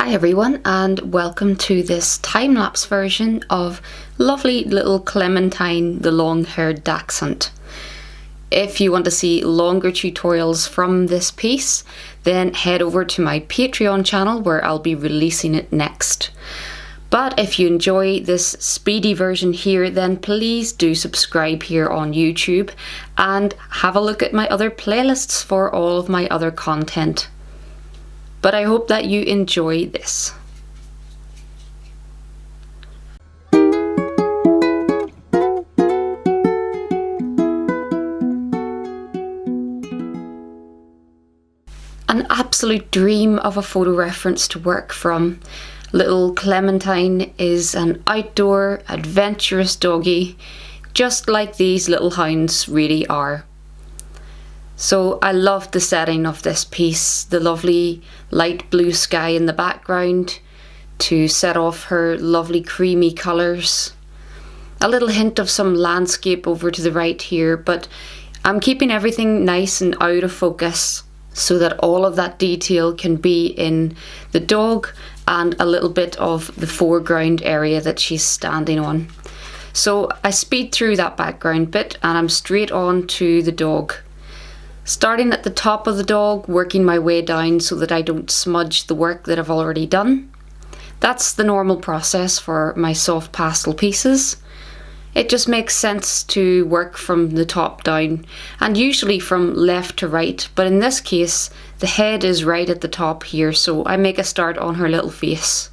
Hi everyone, and welcome to this time-lapse version of lovely little Clementine, the long-haired Dachshund. If you want to see longer tutorials from this piece, then head over to my Patreon channel where I'll be releasing it next. But if you enjoy this speedy version here, then please do subscribe here on YouTube and have a look at my other playlists for all of my other content. But I hope that you enjoy this. An absolute dream of a photo reference to work from. Little Clementine is an outdoor, adventurous doggy, just like these little hounds really are. So I loved the setting of this piece, the lovely light blue sky in the background to set off her lovely creamy colours. A little hint of some landscape over to the right here, but I'm keeping everything nice and out of focus so that all of that detail can be in the dog and a little bit of the foreground area that she's standing on. So I speed through that background bit and I'm straight on to the dog. Starting at the top of the dog, working my way down so that I don't smudge the work that I've already done. That's the normal process for my soft pastel pieces. It just makes sense to work from the top down and usually from left to right, but in this case the head is right at the top here, so I make a start on her little face.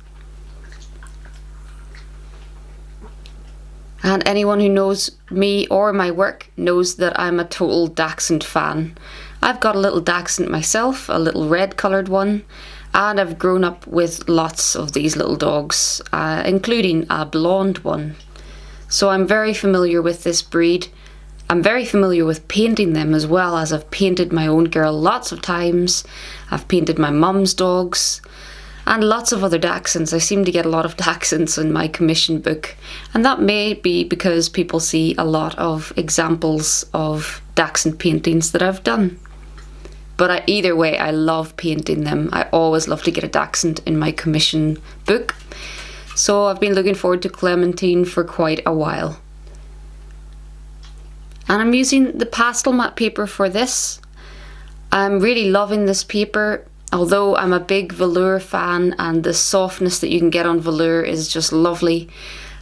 And anyone who knows me or my work knows that I'm a total Dachshund fan. I've got a little Dachshund myself, a little red coloured one, and I've grown up with lots of these little dogs, including a blonde one. So I'm very familiar with this breed. I'm very familiar with painting them as well, as I've painted my own girl lots of times. I've painted my mum's dogs. And lots of other Dachshunds. I seem to get a lot of Dachshunds in my commission book, and that may be because people see a lot of examples of Dachshund paintings that I've done. But either way, I love painting them. I always love to get a Dachshund in my commission book. So I've been looking forward to Clementine for quite a while. And I'm using the pastel matte paper for this. I'm really loving this paper. Although I'm a big velour fan and the softness that you can get on velour is just lovely.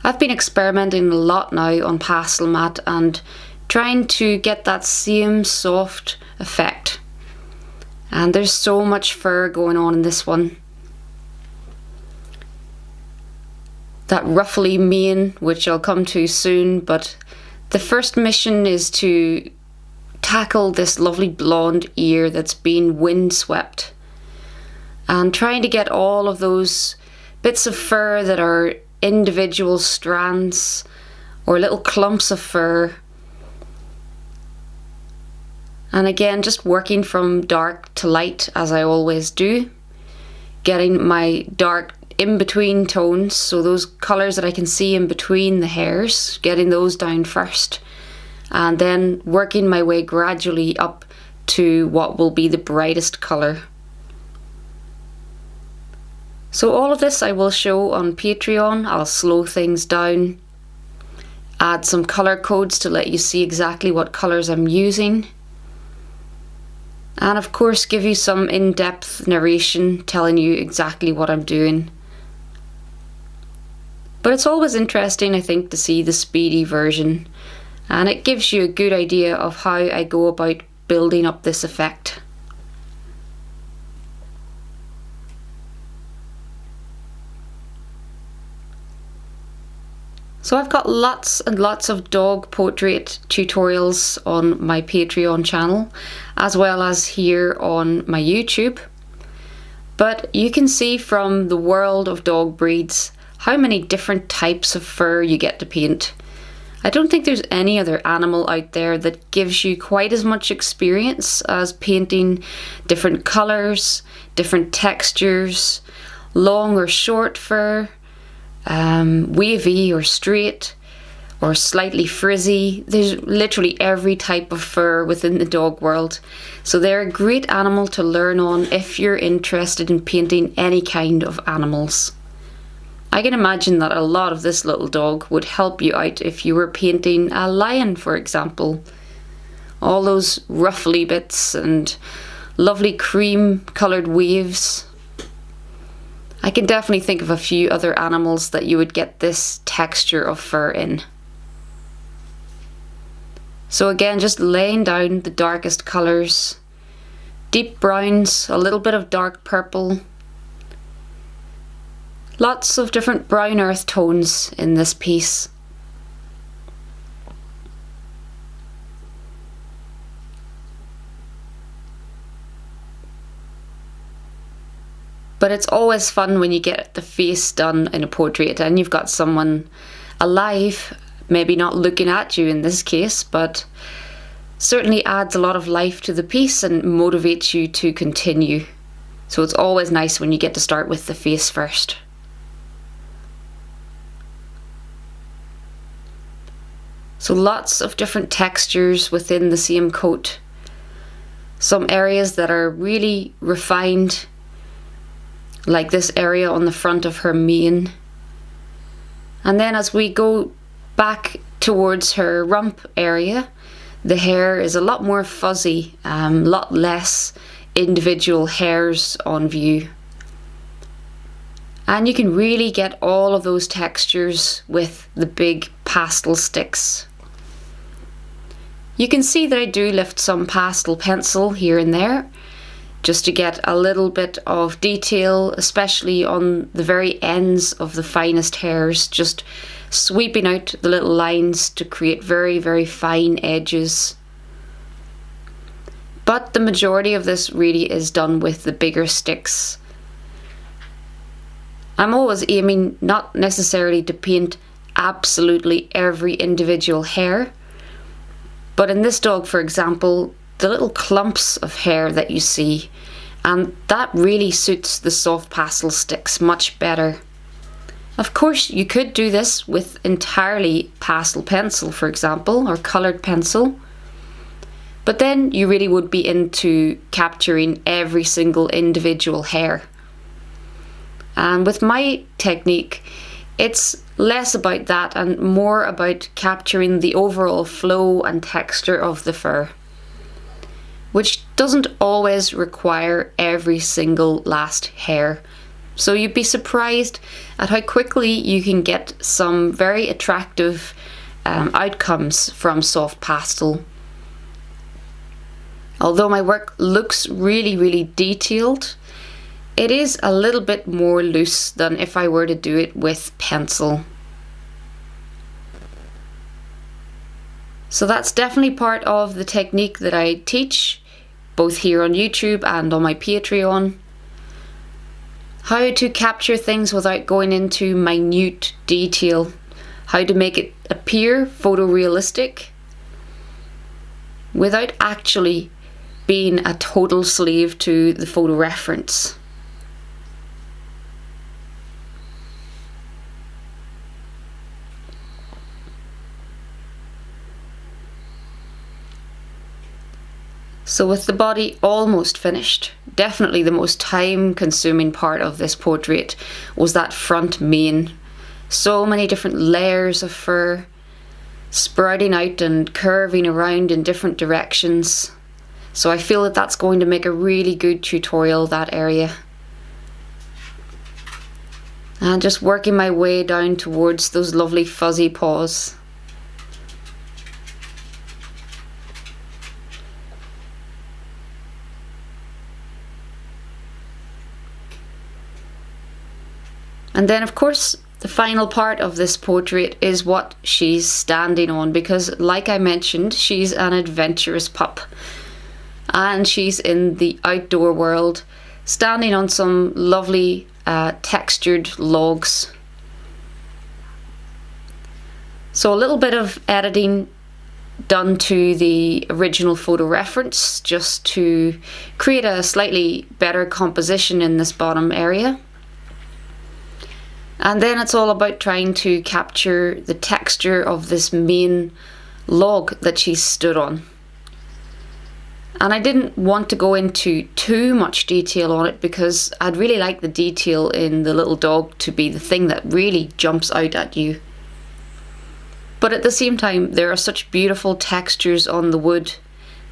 I've been experimenting a lot now on pastel matte and trying to get that same soft effect. And there's so much fur going on in this one. That ruffly mane, which I'll come to soon, but the first mission is to tackle this lovely blonde ear that's been windswept. And trying to get all of those bits of fur that are individual strands or little clumps of fur. And again, just working from dark to light as I always do. Getting my dark in-between tones, so those colours that I can see in between the hairs, getting those down first. And then working my way gradually up to what will be the brightest colour. So all of this I will show on Patreon. I'll slow things down, add some colour codes to let you see exactly what colours I'm using, and of course give you some in-depth narration telling you exactly what I'm doing. But it's always interesting, I think, to see the speedy version, and it gives you a good idea of how I go about building up this effect. So I've got lots and lots of dog portrait tutorials on my Patreon channel, as well as here on my YouTube. But you can see from the world of dog breeds how many different types of fur you get to paint. I don't think there's any other animal out there that gives you quite as much experience as painting different colours, different textures, long or short fur, wavy or straight, or slightly frizzy. There's literally every type of fur within the dog world. So they're a great animal to learn on if you're interested in painting any kind of animals. I can imagine that a lot of this little dog would help you out if you were painting a lion, for example. All those ruffly bits and lovely cream coloured waves. I can definitely think of a few other animals that you would get this texture of fur in. So again, just laying down the darkest colours, deep browns, a little bit of dark purple, lots of different brown earth tones in this piece. But it's always fun when you get the face done in a portrait and you've got someone alive, maybe not looking at you in this case, but certainly adds a lot of life to the piece and motivates you to continue. So it's always nice when you get to start with the face first. So lots of different textures within the same coat. Some areas that are really refined, like this area on the front of her mane. And then as we go back towards her rump area, the hair is a lot more fuzzy, a lot less individual hairs on view. And you can really get all of those textures with the big pastel sticks. You can see that I do lift some pastel pencil here and there, just to get a little bit of detail, especially on the very ends of the finest hairs, just sweeping out the little lines to create very, very fine edges. But the majority of this really is done with the bigger sticks. I'm always aiming not necessarily to paint absolutely every individual hair, but in this dog, for example, the little clumps of hair that you see, and that really suits the soft pastel sticks much better. Of course, you could do this with entirely pastel pencil, for example, or coloured pencil, but then you really would be into capturing every single individual hair. And with my technique, it's less about that and more about capturing the overall flow and texture of the fur, which doesn't always require every single last hair. So you'd be surprised at how quickly you can get some very attractive outcomes from soft pastel. Although my work looks really, really detailed, it is a little bit more loose than if I were to do it with pencil. So that's definitely part of the technique that I teach, both here on YouTube and on my Patreon. How to capture things without going into minute detail. How to make it appear photorealistic without actually being a total slave to the photo reference. So with the body almost finished, definitely the most time consuming part of this portrait was that front mane. So many different layers of fur sprouting out and curving around in different directions. So I feel that that's going to make a really good tutorial, that area. And just working my way down towards those lovely fuzzy paws. And then of course the final part of this portrait is what she's standing on, because like I mentioned, she's an adventurous pup and she's in the outdoor world, standing on some lovely textured logs. So a little bit of editing done to the original photo reference just to create a slightly better composition in this bottom area. And then it's all about trying to capture the texture of this main log that she's stood on. And I didn't want to go into too much detail on it because I'd really like the detail in the little dog to be the thing that really jumps out at you. But at the same time, there are such beautiful textures on the wood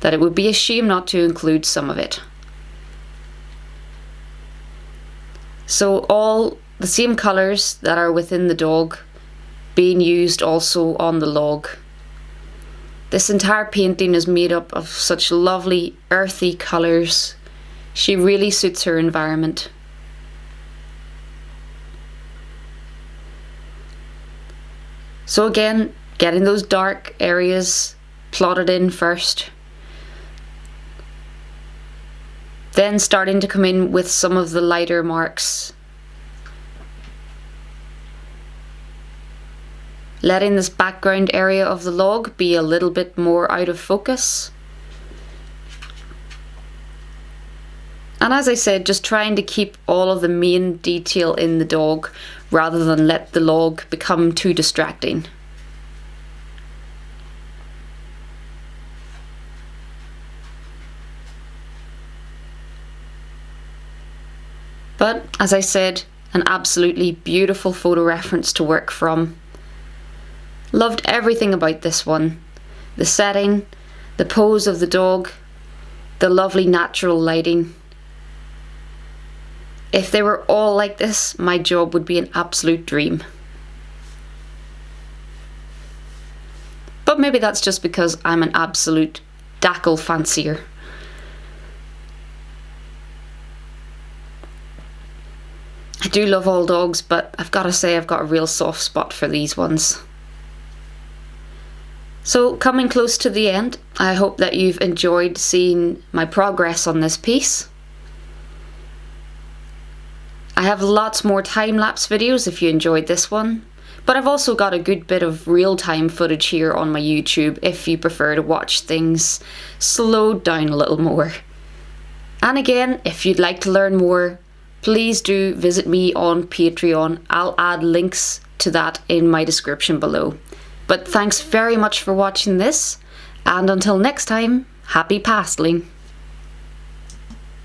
that it would be a shame not to include some of it. So all the same colours that are within the dog being used also on the log. This entire painting is made up of such lovely earthy colours. She really suits her environment. So again, getting those dark areas plotted in first. Then starting to come in with some of the lighter marks. Letting this background area of the log be a little bit more out of focus. And as I said, just trying to keep all of the main detail in the dog rather than let the log become too distracting. But as I said, an absolutely beautiful photo reference to work from. Loved everything about this one. The setting, the pose of the dog, the lovely natural lighting. If they were all like this, my job would be an absolute dream. But maybe that's just because I'm an absolute Dachshund fancier. I do love all dogs, but I've got to say I've got a real soft spot for these ones. So coming close to the end, I hope that you've enjoyed seeing my progress on this piece. I have lots more time-lapse videos if you enjoyed this one, but I've also got a good bit of real-time footage here on my YouTube if you prefer to watch things slowed down a little more. And again, if you'd like to learn more, please do visit me on Patreon. I'll add links to that in my description below. But thanks very much for watching this, and until next time, happy pasteling.